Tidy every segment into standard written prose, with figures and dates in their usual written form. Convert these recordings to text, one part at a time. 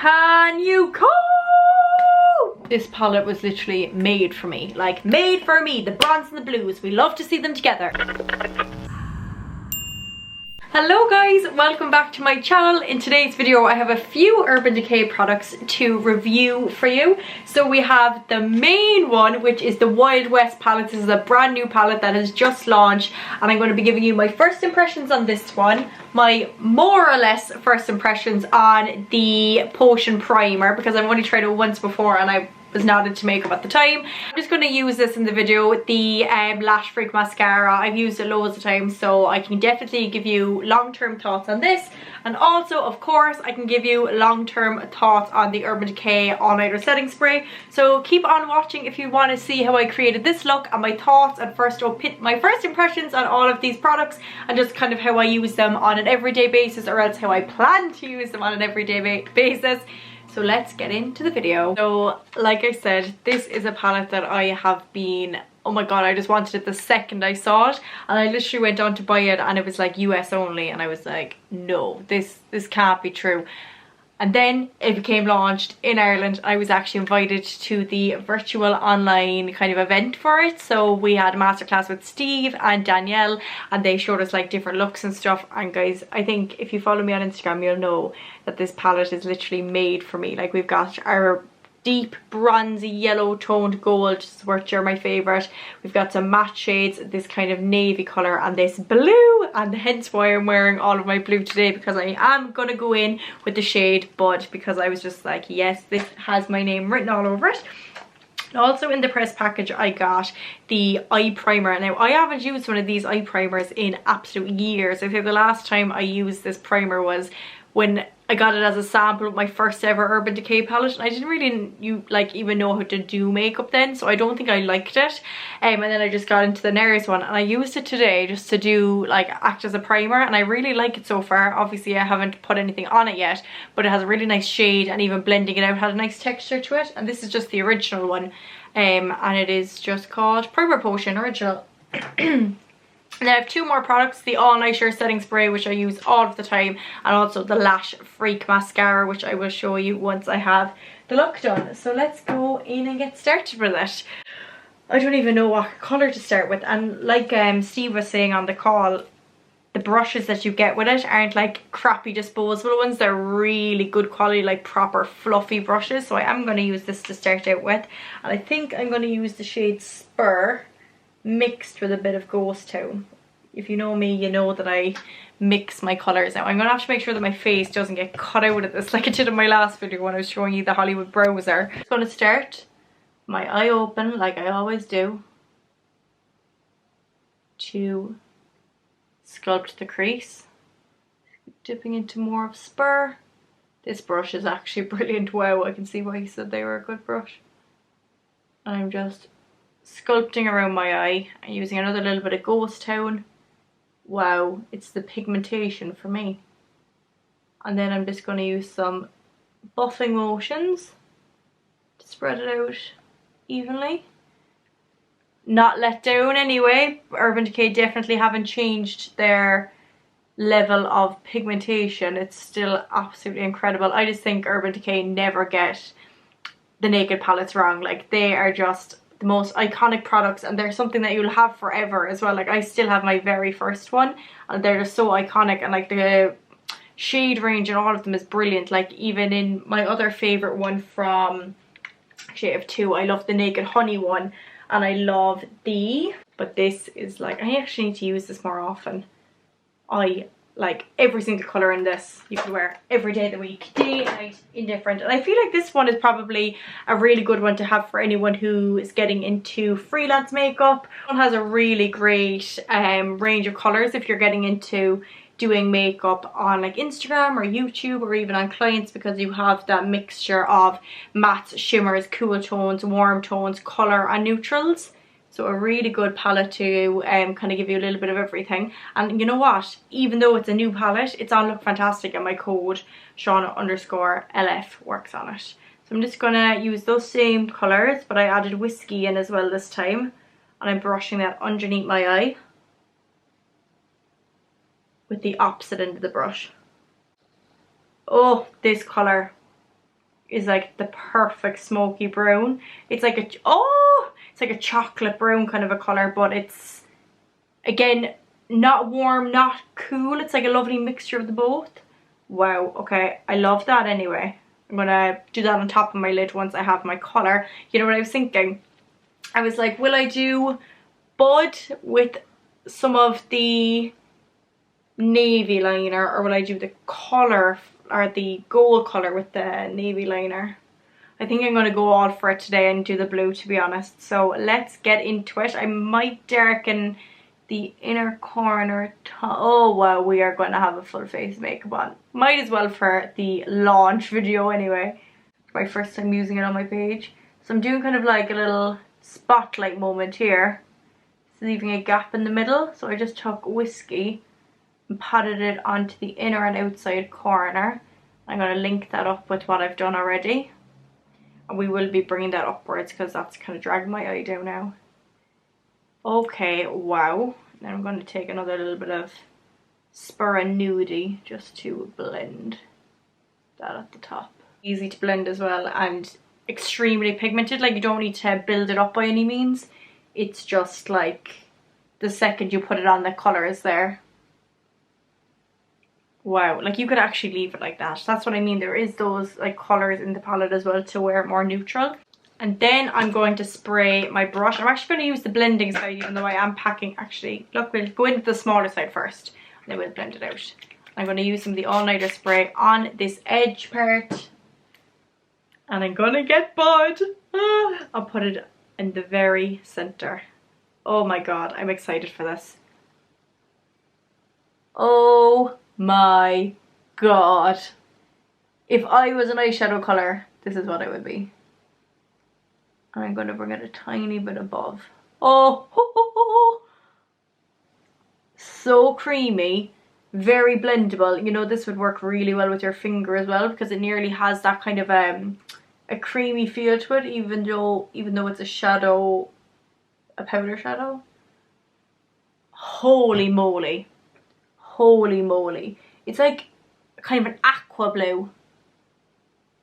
Can you call? This palette was literally made for me. Like, made for me. The bronze and the blues. We love to see them together. Hello guys, welcome back to my channel. In today's video I have a few Urban Decay products to review for you. So we have the main one, which is the Wild West palette. This is a brand new palette that has just launched and I'm going to be giving you my first impressions on this one, my more or less first impressions on the Potion Primer, because I've only tried it once before and I was not into makeup at the time. I'm just going to use this in the video, the Lash Freak Mascara. I've used it loads of times, so I can definitely give you long-term thoughts on this. And also, of course, I can give you long-term thoughts on the Urban Decay All-Nighter Setting Spray. So keep on watching if you want to see how I created this look and my thoughts and my first impressions on all of these products and just kind of how I use them on an everyday basis, or else how I plan to use them on an everyday basis. So let's get into the video. So like I said, this is a palette that I have been, oh my god, I just wanted it the second I saw it, and I literally went on to buy it and it was like US only, and I was like, no, this can't be true. And then it became launched in Ireland. I was actually invited to the virtual online kind of event for it. So we had a masterclass with Steve and Danielle and they showed us like different looks and stuff. And guys, I think if you follow me on Instagram, you'll know that this palette is literally made for me. Like, we've got our deep bronzy yellow toned gold, which are my favourite. We've got some matte shades, this kind of navy colour and this blue, and hence why I'm wearing all of my blue today, because I am gonna go in with the shade Bud, because I was just like, yes, this has my name written all over it. Also in the press package I got the eye primer. Now I haven't used one of these eye primers in absolute years. I think the last time I used this primer was when I got it as a sample of my first ever Urban Decay palette, and I didn't really even know how to do makeup then, so I don't think I liked it. And then I just got into the NARS one and I used it today just to do act as a primer, and I really like it so far. Obviously I haven't put anything on it yet, but it has a really nice shade, and even blending it out had a nice texture to it. And this is just the original one, and it is just called Primer Potion Original. And I have two more products, the All-Nighter Setting Spray, which I use all of the time, and also the Lash Freak Mascara, which I will show you once I have the look done. So let's go in and get started with it. I don't even know what colour to start with, and like Steve was saying on the call, the brushes that you get with it aren't like crappy disposable ones. They're really good quality, like proper fluffy brushes. So I am going to use this to start out with, and I think I'm going to use the shade Spur mixed with a bit of Ghost Town. If you know me, you know that I mix my colours. Now I'm going to have to make sure that my face doesn't get cut out of this like I did in my last video when I was showing you the Hollywood browser. I'm going to start my eye open like I always do to sculpt the crease. Dipping into more of Spur. This brush is actually brilliant. Wow, I can see why he said they were a good brush. And I'm just sculpting around my eye and using another little bit of Ghost Town. Wow, it's the pigmentation for me. And then I'm just going to use some buffing motions to spread it out evenly. Not let down anyway. Urban Decay definitely haven't changed their level of pigmentation. It's still absolutely incredible. I just think Urban Decay never get the naked palettes wrong. Like, they are just the most iconic products, and they're something that you'll have forever as well. Like, I still have my very first one and they're just so iconic, and like the shade range and all of them is brilliant. Like, even in my other favourite one from, actually I have two, I love the Naked Honey one, and I love but this is like, I actually need to use this more often. I like every single colour in this. You can wear every day of the week, day, night, indifferent. And I feel like this one is probably a really good one to have for anyone who is getting into freelance makeup. It has a really great range of colours if you're getting into doing makeup on like Instagram or YouTube or even on clients, because you have that mixture of mattes, shimmers, cool tones, warm tones, colour and neutrals. So a really good palette to kind of give you a little bit of everything. And you know what? Even though it's a new palette, it's on Look Fantastic, and my code Shauna_LF works on it. So I'm just going to use those same colours, but I added whiskey in as well this time. And I'm brushing that underneath my eye with the opposite end of the brush. Oh, this colour. is like the perfect smoky brown. It's like it's like a chocolate brown kind of a colour, but it's, again, not warm, not cool. It's like a lovely mixture of the both. Wow, okay, I love that anyway. I'm gonna do that on top of my lid once I have my colour. You know what I was thinking? I was like, will I do Bud with some of the navy liner, or will I do the colour or the gold colour with the navy liner? I think I'm gonna go all for it today and do the blue, to be honest. So let's get into it. I might darken the inner corner. Oh wow, we are going to have a full face makeup on. Might as well for the launch video anyway. My first time using it on my page. So I'm doing kind of like a little spotlight moment here, leaving a gap in the middle. So I just took whiskey and patted it onto the inner and outside corner. I'm going to link that up with what I've done already. And we will be bringing that upwards because that's kind of dragging my eye down now. Okay, wow. Then I'm going to take another little bit of Spur Nudie just to blend that at the top. Easy to blend as well, and extremely pigmented. Like, you don't need to build it up by any means. It's just like the second you put it on, the colour is there. Wow, like you could actually leave it like that. That's what I mean. There is those like colours in the palette as well to wear it more neutral. And then I'm going to spray my brush. I'm actually going to use the blending side, even though I am packing. Actually, look, we'll go into the smaller side first, and then we'll blend it out. I'm going to use some of the all-nighter spray on this edge part. And I'm going to get Bud. I'll put it in the very centre. Oh my god, I'm excited for this. Oh my god. If I was an eyeshadow colour, this is what it would be. And I'm going to bring it a tiny bit above. Oh, so creamy, very blendable. You know, this would work really well with your finger as well, because it nearly has that kind of a creamy feel to it, even though it's a shadow, a powder shadow. Holy moly, holy moly! It's like kind of an aqua blue.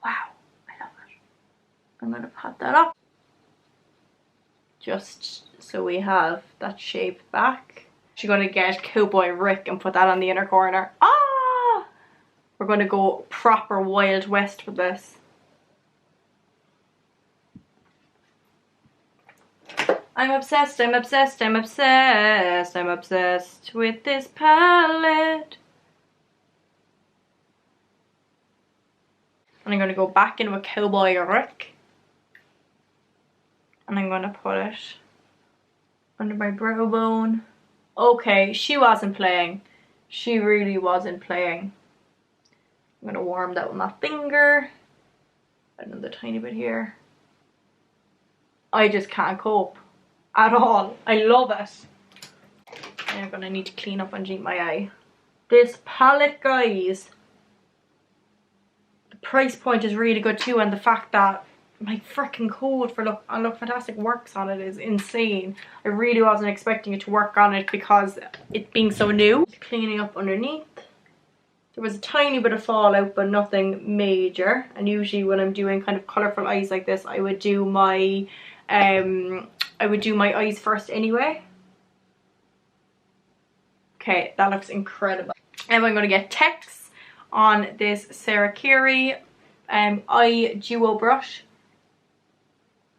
Wow, I love it. I'm going to pat that up, just so we have that shape back. She's going to get Cowboy Rick and put that on the inner corner. Ah! We're going to go proper Wild West with this. I'm obsessed, I'm obsessed, I'm obsessed, I'm obsessed with this palette. And I'm going to go back into a Cowboy Rick. And I'm going to put it under my brow bone. Okay, she wasn't playing. She really wasn't playing. I'm going to warm that with my finger. Another tiny bit here. I just can't cope at all. I love it. I'm going to need to clean up underneath my eye. This palette, guys, the price point is really good too, and the fact that my freaking code for Look Fantastic works on it is insane. I really wasn't expecting it to work on it because it being so new. Cleaning up underneath. There was a tiny bit of fallout, but nothing major. And usually when I'm doing kind of colourful eyes like this, I would do my eyes first anyway. Okay, that looks incredible. And I'm going to get text on this Sarah Curie eye duo brush.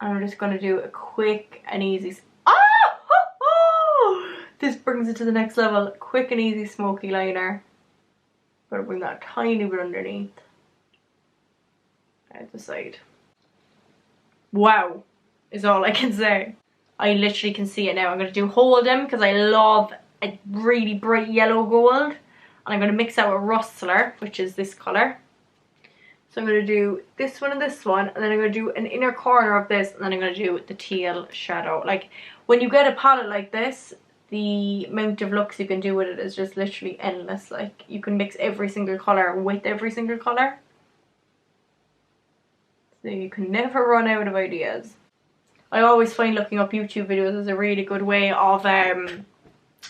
And I'm just going to do a quick and easy... This brings it to the next level. Quick and easy smoky liner. I'm going to bring that tiny bit underneath. At the side. Wow, is all I can say. I literally can see it now. I'm going to do Hold 'Em because I love a really bright yellow gold. And I'm going to mix that with Rustler, which is this colour. So I'm going to do this one and this one, and then I'm going to do an inner corner of this, and then I'm going to do the teal shadow. Like, when you get a palette like this, the amount of looks you can do with it is just literally endless. Like, you can mix every single colour with every single colour. So you can never run out of ideas. I always find looking up YouTube videos is a really good way of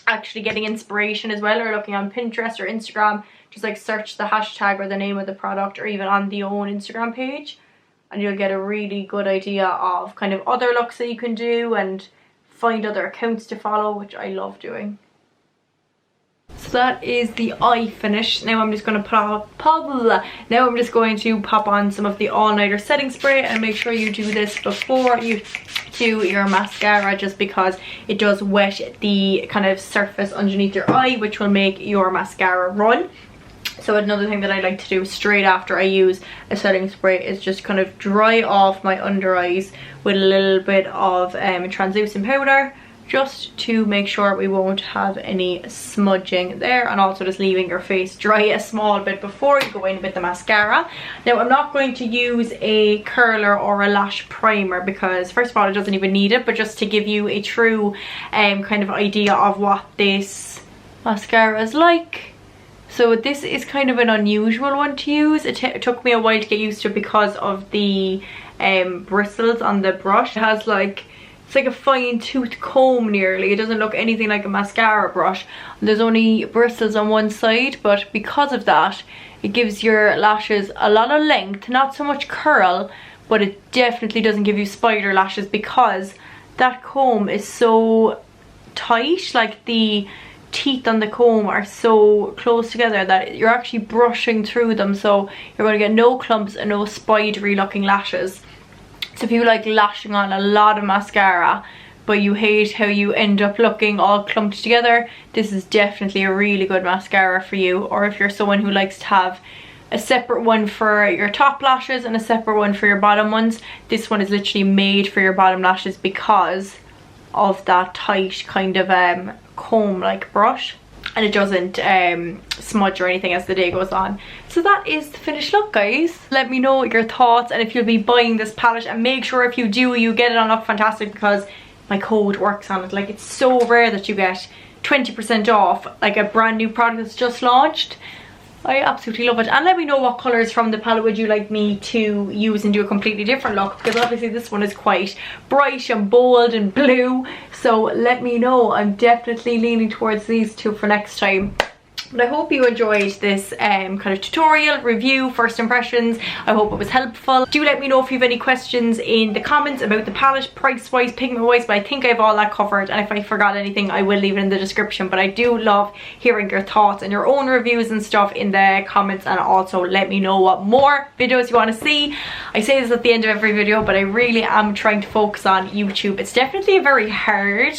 actually getting inspiration as well, or looking on Pinterest or Instagram. Just like search the hashtag or the name of the product, or even on the own Instagram page. and you'll get a really good idea of kind of other looks that you can do and find other accounts to follow, which I love doing. So that is the eye finish. Now I'm just going to pop on some of the all-nighter setting spray, and make sure you do this before you do your mascara, just because it does wet the kind of surface underneath your eye, which will make your mascara run. So another thing that I like to do straight after I use a setting spray is just kind of dry off my under eyes with a little bit of translucent powder, just to make sure we won't have any smudging there, and also just leaving your face dry a small bit before you go in with the mascara. Now I'm not going to use a curler or a lash primer, because first of all it doesn't even need it, but just to give you a true kind of idea of what this mascara is like. So this is kind of an unusual one to use. It took me a while to get used to because of the bristles on the brush. It has like, it's like a fine tooth comb nearly. It doesn't look anything like a mascara brush. There's only bristles on one side, but because of that, it gives your lashes a lot of length, not so much curl, but it definitely doesn't give you spider lashes, because that comb is so tight. Like the teeth on the comb are so close together that you're actually brushing through them, so you're going to get no clumps and no spidery looking lashes. So if you like lashing on a lot of mascara but you hate how you end up looking all clumped together, this is definitely a really good mascara for you. Or if you're someone who likes to have a separate one for your top lashes and a separate one for your bottom ones, this one is literally made for your bottom lashes because of that tight kind of comb like brush, and it doesn't smudge or anything as the day goes on. So that is the finished look, guys. Let me know your thoughts, and if you'll be buying this palette, and make sure if you do, you get it on Look Fantastic, because my code works on it. Like, it's so rare that you get 20% off like a brand new product that's just launched. I absolutely love it. And let me know what colours from the palette would you like me to use and do a completely different look, because obviously this one is quite bright and bold and blue. So let me know. I'm definitely leaning towards these two for next time. But I hope you enjoyed this kind of tutorial, review, first impressions. I hope it was helpful. Do let me know if you have any questions in the comments about the palette, price wise, pigment wise, but I think I have all that covered, and if I forgot anything I will leave it in the description. But I do love hearing your thoughts and your own reviews and stuff in the comments, and also let me know what more videos you want to see. I say this at the end of every video, but I really am trying to focus on YouTube. It's definitely a very hard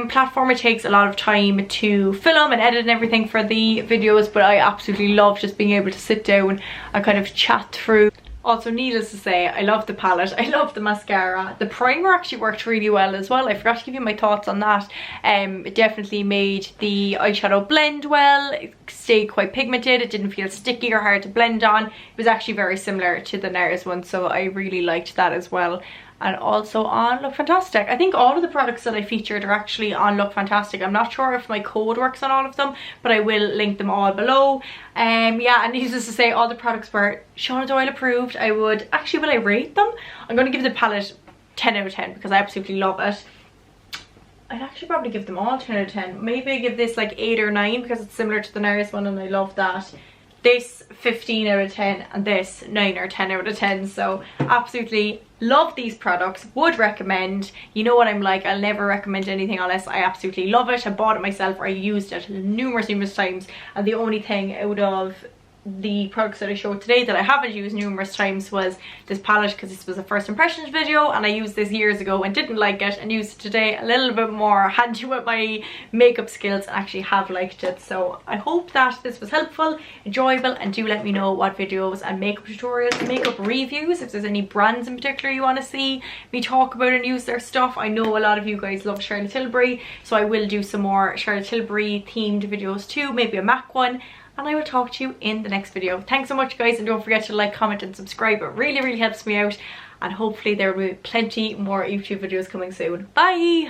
platform. It takes a lot of time to film and edit and everything for the videos, but I absolutely love just being able to sit down and kind of chat through. Also, needless to say, I love the palette, I love the mascara. The primer actually worked really well as well. I forgot to give you my thoughts on that. It definitely made the eyeshadow blend well. It stayed quite pigmented. It didn't feel sticky or hard to blend on. It was actually very similar to the NARS one, so I really liked that as well. And also on Look Fantastic. I think all of the products that I featured are actually on Look Fantastic. I'm not sure if my code works on all of them, but I will link them all below. Yeah, and needless to say, all the products were Shauna Doyle approved. I would, actually, will I rate them? I'm going to give the palette 10 out of 10 because I absolutely love it. I'd actually probably give them all 10 out of 10. Maybe I give this like 8 or 9 because it's similar to the NARS one and I love that. This 15 out of 10 and this 9 or 10 out of 10. So absolutely love these products, would recommend. You know what I'm like, I'll never recommend anything unless I absolutely love it. I bought it myself, or I used it numerous times, and the only thing out of the products that I showed today that I haven't used numerous times was this palette, because this was a first impressions video and I used this years ago and didn't like it, and used it today a little bit more handy with my makeup skills, and actually have liked it. So I hope that this was helpful, enjoyable, and do let me know what videos and makeup tutorials, makeup reviews, if there's any brands in particular you want to see me talk about and use their stuff. I know a lot of you guys love Charlotte Tilbury, so I will do some more Charlotte Tilbury themed videos too, maybe a MAC one. And I will talk to you in the next video. Thanks so much, guys, and don't forget to like, comment and subscribe. It really helps me out, and hopefully there will be plenty more YouTube videos coming soon. Bye!